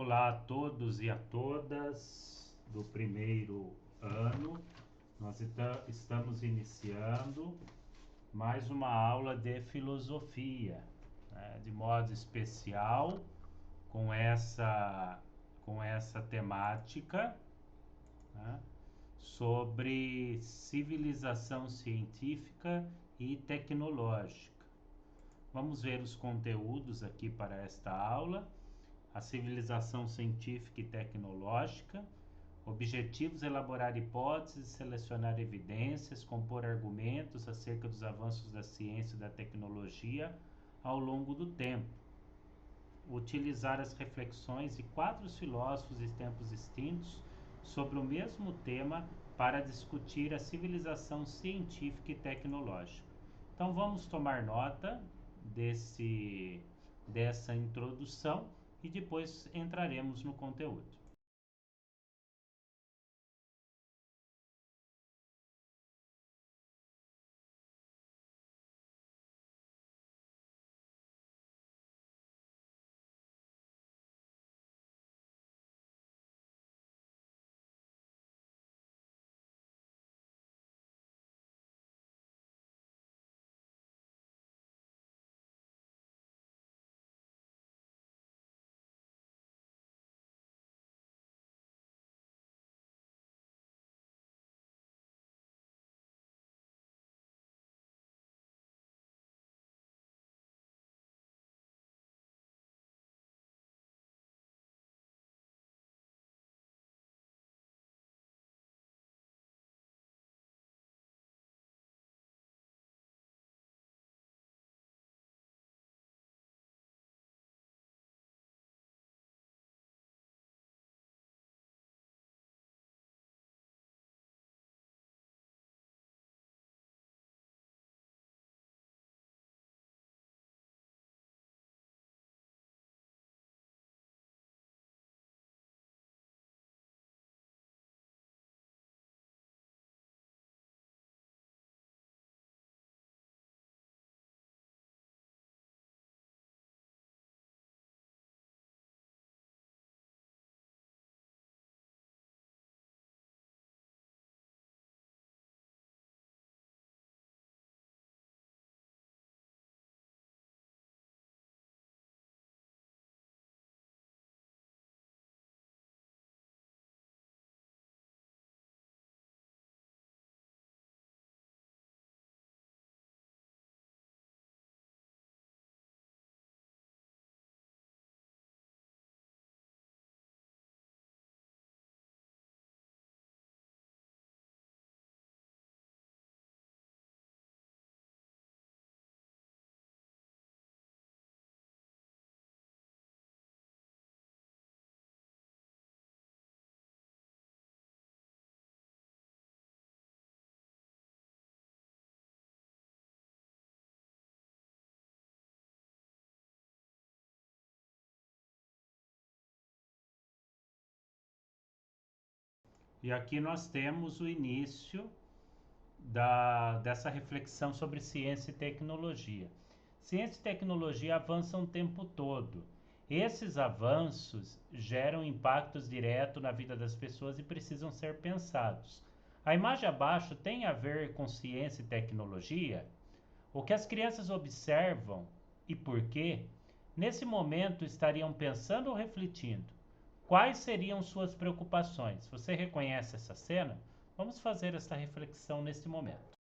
Olá a todos e a todas do primeiro ano. Nós estamos iniciando mais uma aula de filosofia, né, de modo especial com essa temática, né, sobre civilização científica e tecnológica. Vamos ver os conteúdos aqui para esta aula. A civilização científica e tecnológica, objetivos: elaborar hipóteses, selecionar evidências, compor argumentos acerca dos avanços da ciência e da tecnologia ao longo do tempo, utilizar as reflexões de 4 filósofos de tempos distintos sobre o mesmo tema para discutir a civilização científica e tecnológica. Então vamos tomar nota dessa introdução e depois entraremos no conteúdo. E aqui nós temos o início dessa reflexão sobre ciência e tecnologia. Ciência e tecnologia avançam o tempo todo. Esses avanços geram impactos diretos na vida das pessoas e precisam ser pensados. A imagem abaixo tem a ver com ciência e tecnologia? O que as crianças observam e por quê, nesse momento estariam pensando ou refletindo? Quais seriam suas preocupações? Você reconhece essa cena? Vamos fazer essa reflexão neste momento.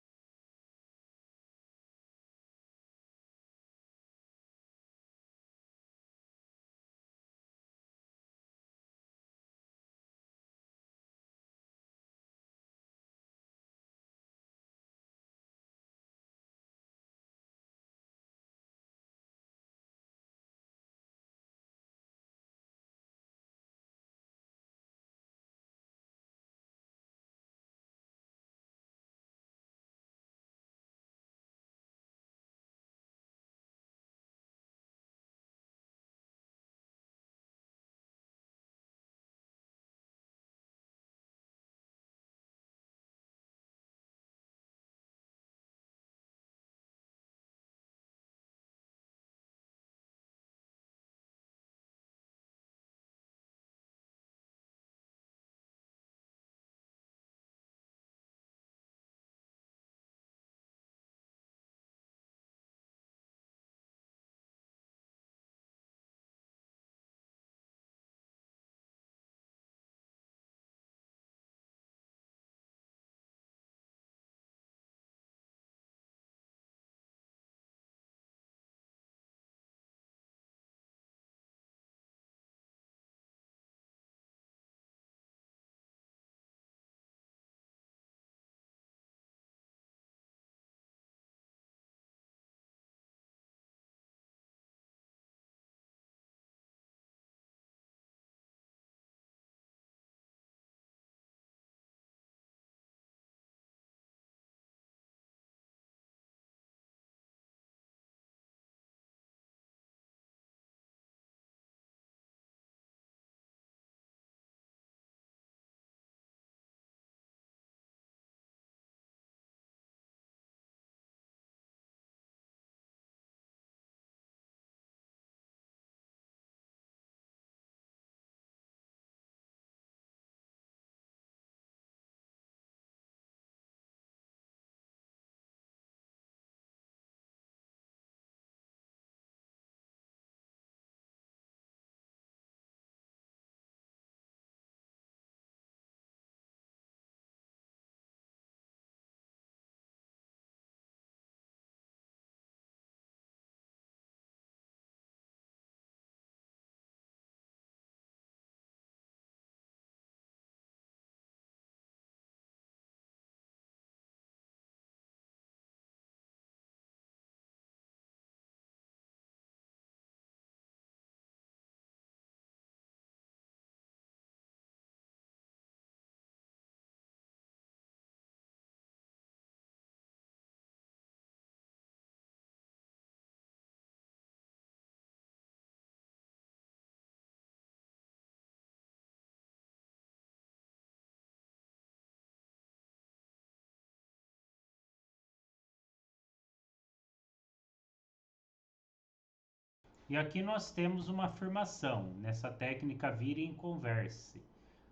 E aqui nós temos uma afirmação nessa técnica Vire e Converse.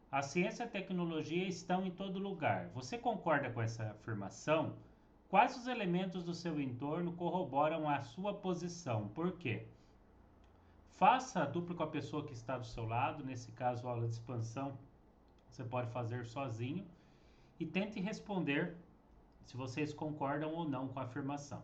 A ciência e a tecnologia estão em todo lugar. Você concorda com essa afirmação? Quais os elementos do seu entorno corroboram a sua posição? Por quê? Faça a dupla com a pessoa que está do seu lado, nesse caso, a aula de expansão, você pode fazer sozinho e tente responder se vocês concordam ou não com a afirmação.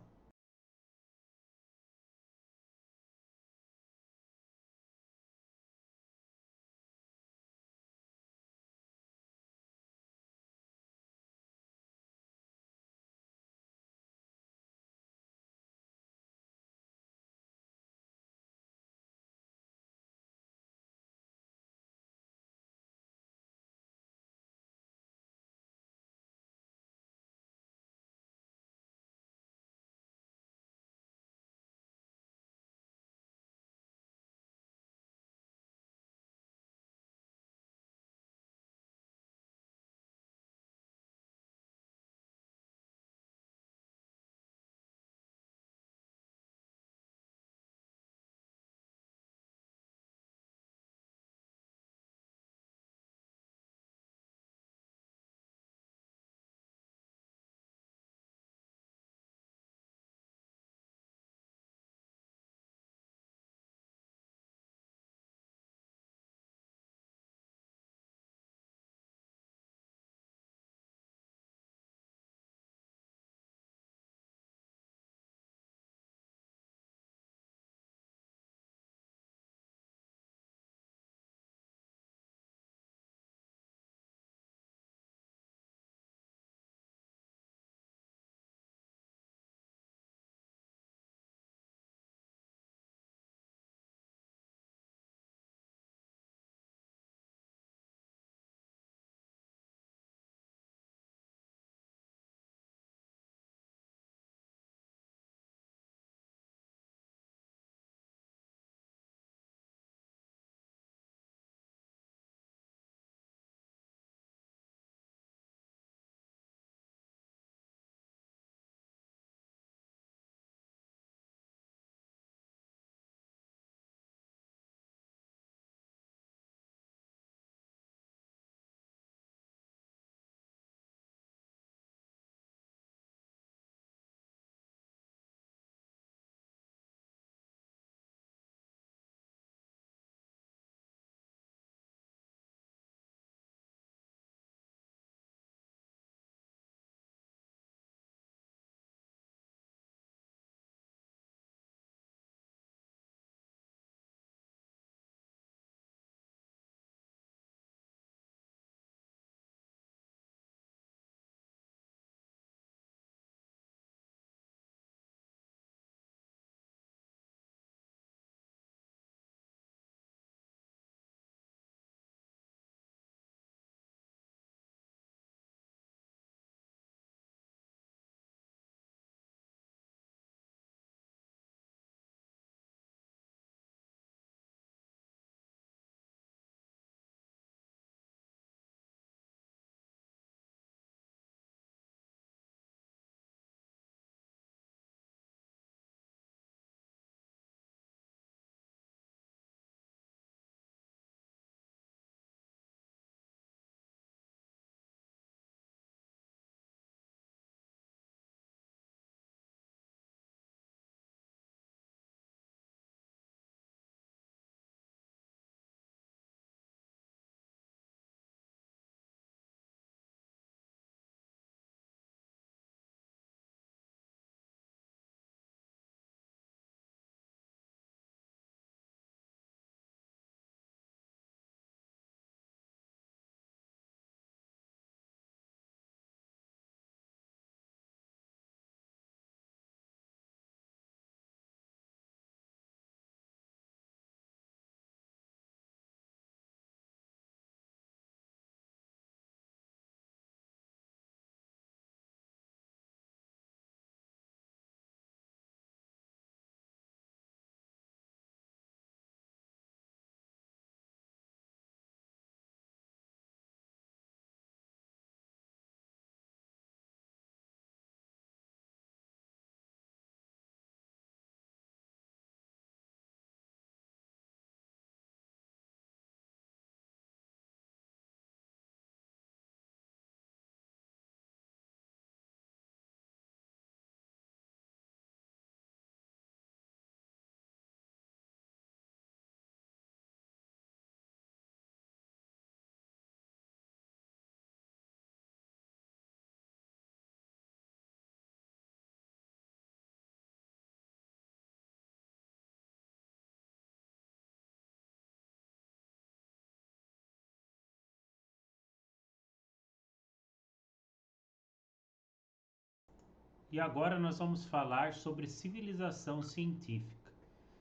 E agora nós vamos falar sobre civilização científica.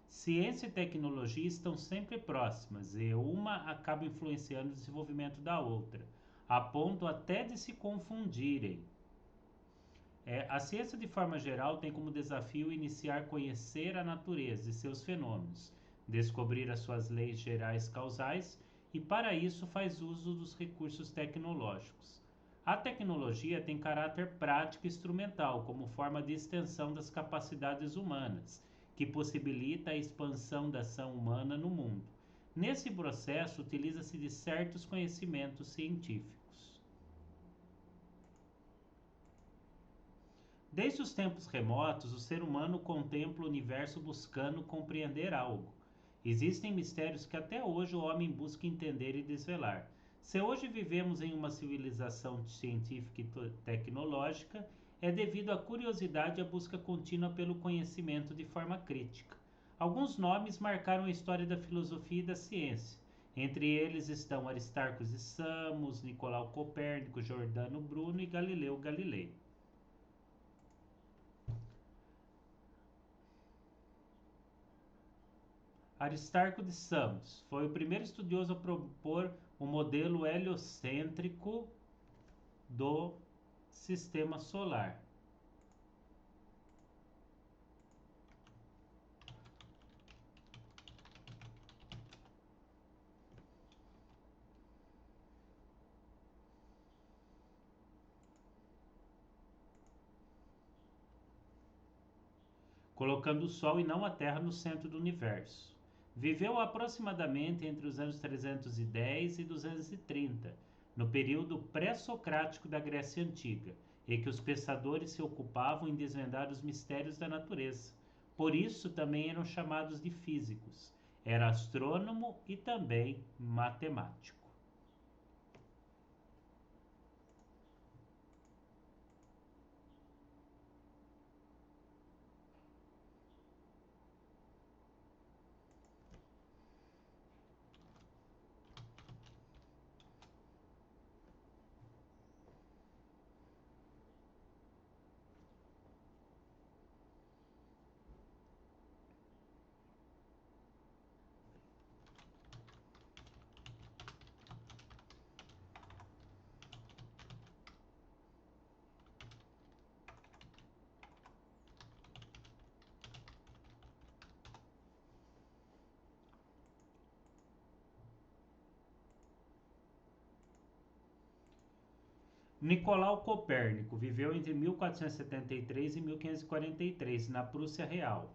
Ciência e tecnologia estão sempre próximas e uma acaba influenciando o desenvolvimento da outra, a ponto até de se confundirem. A ciência, de forma geral, tem como desafio iniciar conhecer a natureza e seus fenômenos, descobrir as suas leis gerais causais e, para isso, faz uso dos recursos tecnológicos. A tecnologia tem caráter prático e instrumental, como forma de extensão das capacidades humanas, que possibilita a expansão da ação humana no mundo. Nesse processo, utiliza-se de certos conhecimentos científicos. Desde os tempos remotos, o ser humano contempla o universo buscando compreender algo. Existem mistérios que até hoje o homem busca entender e desvelar. Se hoje vivemos em uma civilização científica e tecnológica, é devido à curiosidade e à busca contínua pelo conhecimento de forma crítica. Alguns nomes marcaram a história da filosofia e da ciência. Entre eles estão Aristarco de Samos, Nicolau Copérnico, Giordano Bruno e Galileu Galilei. Aristarco de Samos foi o primeiro estudioso a propor o modelo heliocêntrico do sistema solar. Colocando o Sol e não a Terra no centro do universo. Viveu aproximadamente entre os anos 310 e 230, no período pré-socrático da Grécia Antiga, em que os pensadores se ocupavam em desvendar os mistérios da natureza. Por isso também eram chamados de físicos. Era astrônomo e também matemático. Nicolau Copérnico viveu entre 1473 e 1543 na Prússia Real,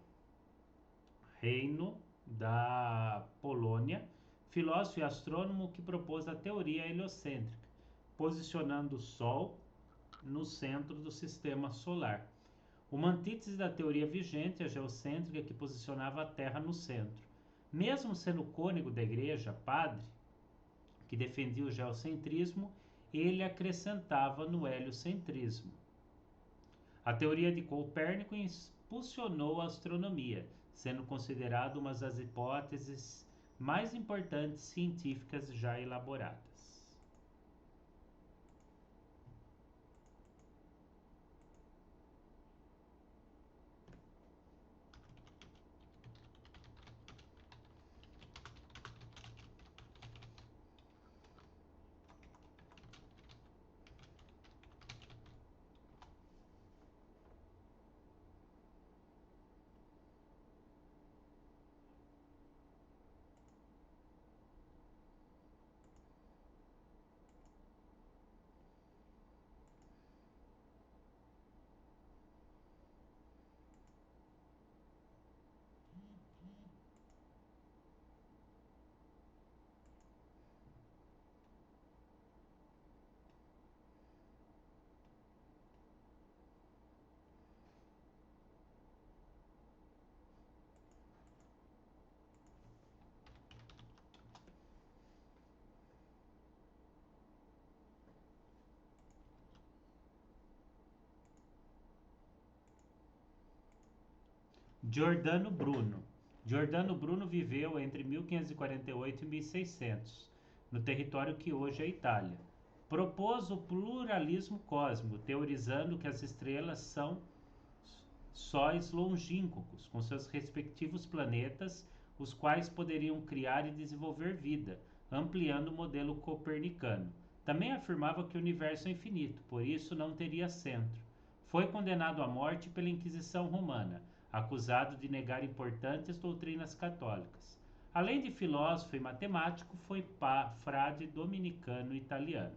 Reino da Polônia, filósofo e astrônomo que propôs a teoria heliocêntrica, posicionando o Sol no centro do sistema solar. Uma antítese da teoria vigente, a geocêntrica, que posicionava a Terra no centro. Mesmo sendo cônego da igreja, padre, que defendia o geocentrismo, ele acrescentava no heliocentrismo. A teoria de Copérnico impulsionou a astronomia, sendo considerada uma das hipóteses mais importantes científicas já elaboradas. Giordano Bruno. Giordano Bruno viveu entre 1548 e 1600, no território que hoje é a Itália. Propôs o pluralismo cósmico, teorizando que as estrelas são sóis longínquos, com seus respectivos planetas, os quais poderiam criar e desenvolver vida, ampliando o modelo copernicano. Também afirmava que o universo é infinito, por isso não teria centro. Foi condenado à morte pela Inquisição Romana, acusado de negar importantes doutrinas católicas. Além de filósofo e matemático, foi frade dominicano italiano.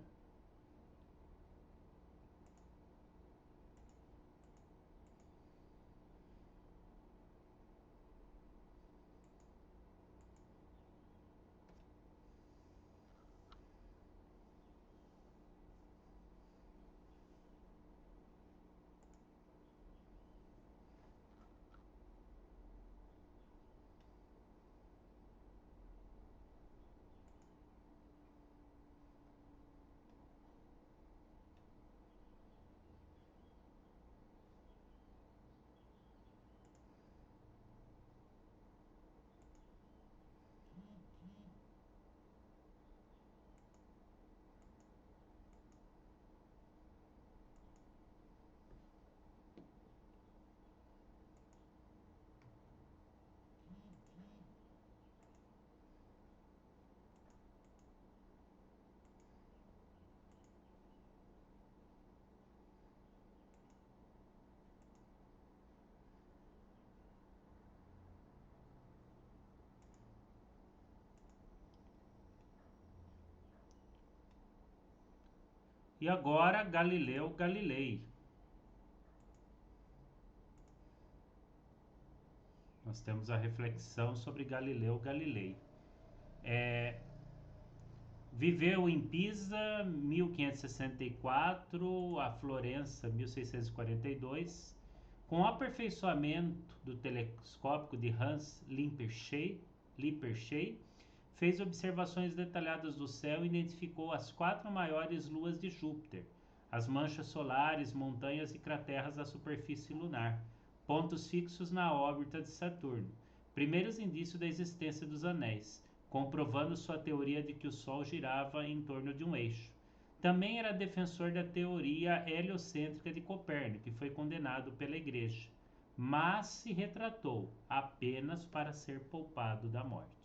E agora Galileu Galilei. Nós temos a reflexão sobre Galileu Galilei. É, viveu em Pisa, 1564, a Florença, 1642. Com o aperfeiçoamento do telescópio de Hans Lippershey, fez observações detalhadas do céu e identificou as 4 maiores luas de Júpiter, as manchas solares, montanhas e crateras da superfície lunar, pontos fixos na órbita de Saturno, primeiros indícios da existência dos anéis, comprovando sua teoria de que o Sol girava em torno de um eixo. Também era defensor da teoria heliocêntrica de Copérnico, que foi condenado pela Igreja, mas se retratou apenas para ser poupado da morte.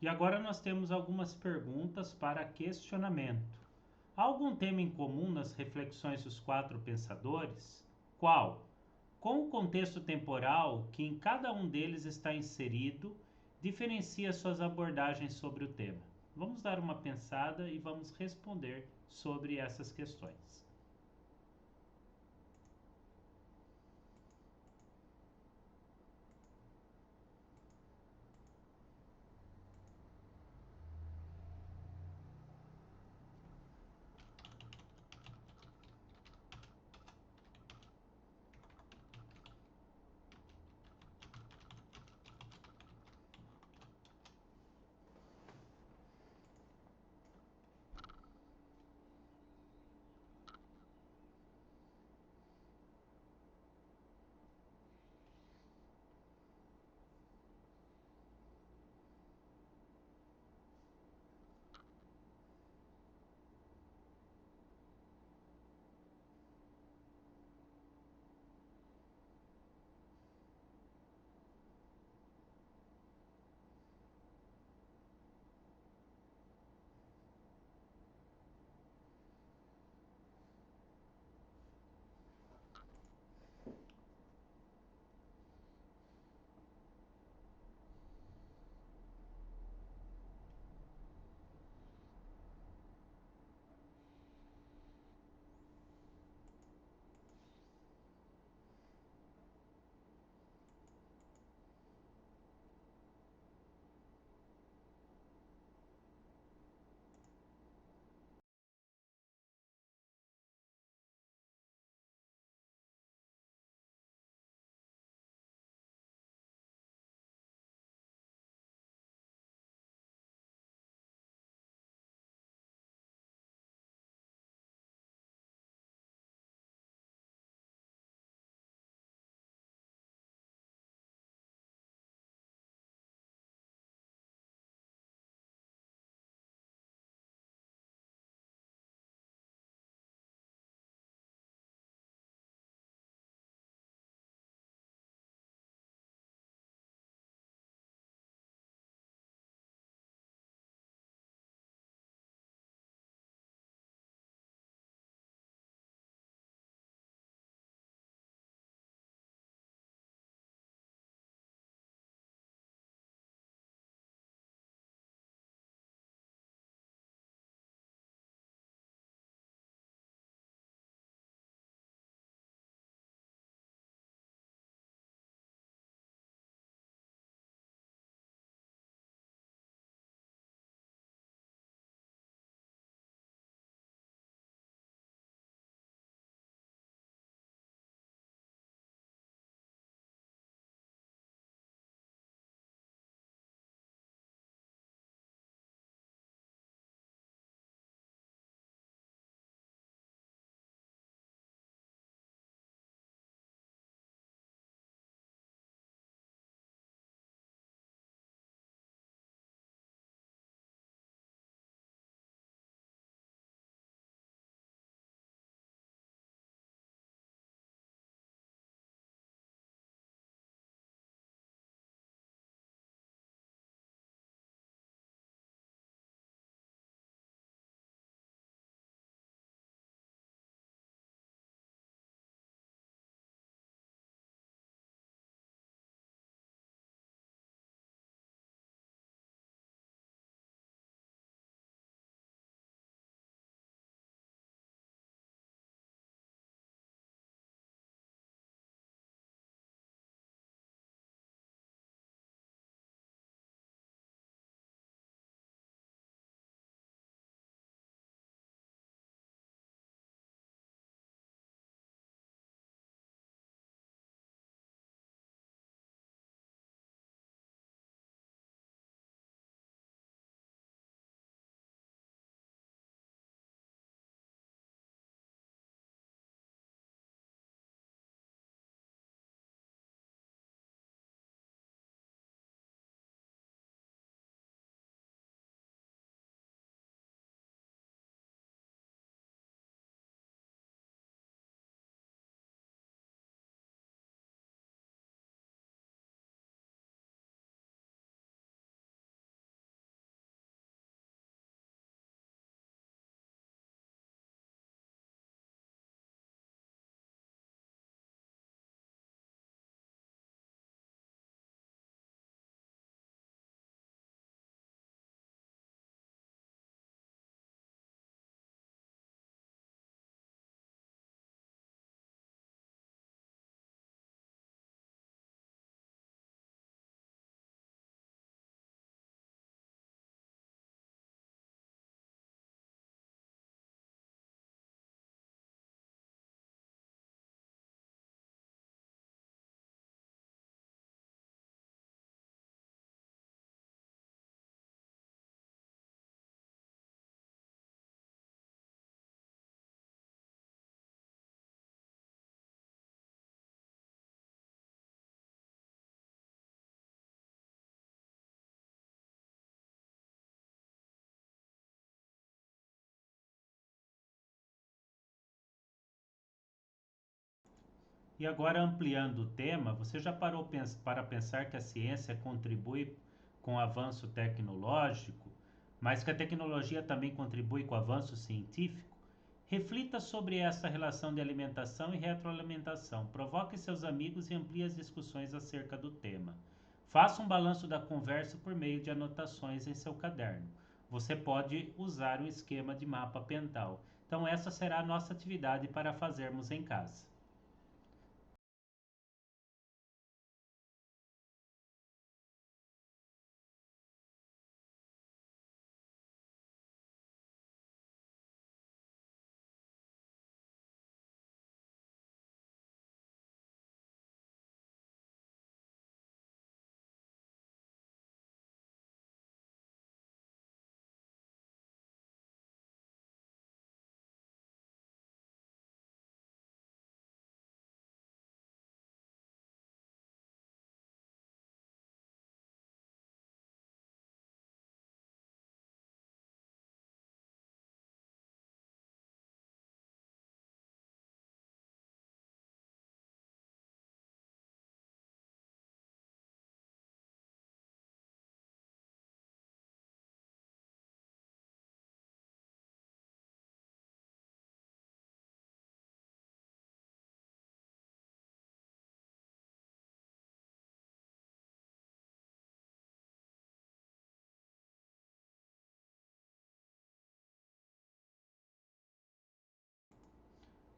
E agora nós temos algumas perguntas para questionamento. Há algum tema em comum nas reflexões dos quatro pensadores? Qual? Com o contexto temporal que em cada um deles está inserido, diferencia suas abordagens sobre o tema. Vamos dar uma pensada e vamos responder sobre essas questões. E agora, ampliando o tema, você já parou para pensar que a ciência contribui com o avanço tecnológico, mas que a tecnologia também contribui com o avanço científico? Reflita sobre essa relação de alimentação e retroalimentação. Provoque seus amigos e amplie as discussões acerca do tema. Faça um balanço da conversa por meio de anotações em seu caderno. Você pode usar um esquema de mapa mental. Então, essa será a nossa atividade para fazermos em casa.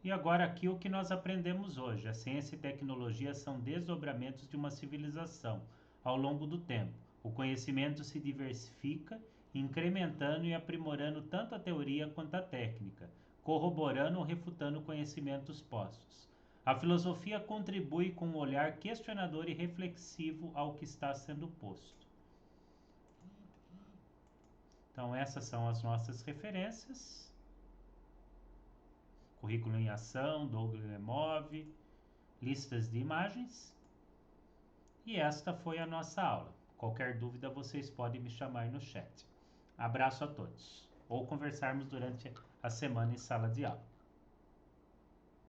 E agora aqui o que nós aprendemos hoje. A ciência e tecnologia são desdobramentos de uma civilização ao longo do tempo. O conhecimento se diversifica, incrementando e aprimorando tanto a teoria quanto a técnica, corroborando ou refutando conhecimentos postos. A filosofia contribui com um olhar questionador e reflexivo ao que está sendo posto. Então essas são as nossas referências. Currículo em ação, Douglas Lemov, listas de imagens. E esta foi a nossa aula. Qualquer dúvida vocês podem me chamar no chat. Abraço a todos. Ou conversarmos durante a semana em sala de aula.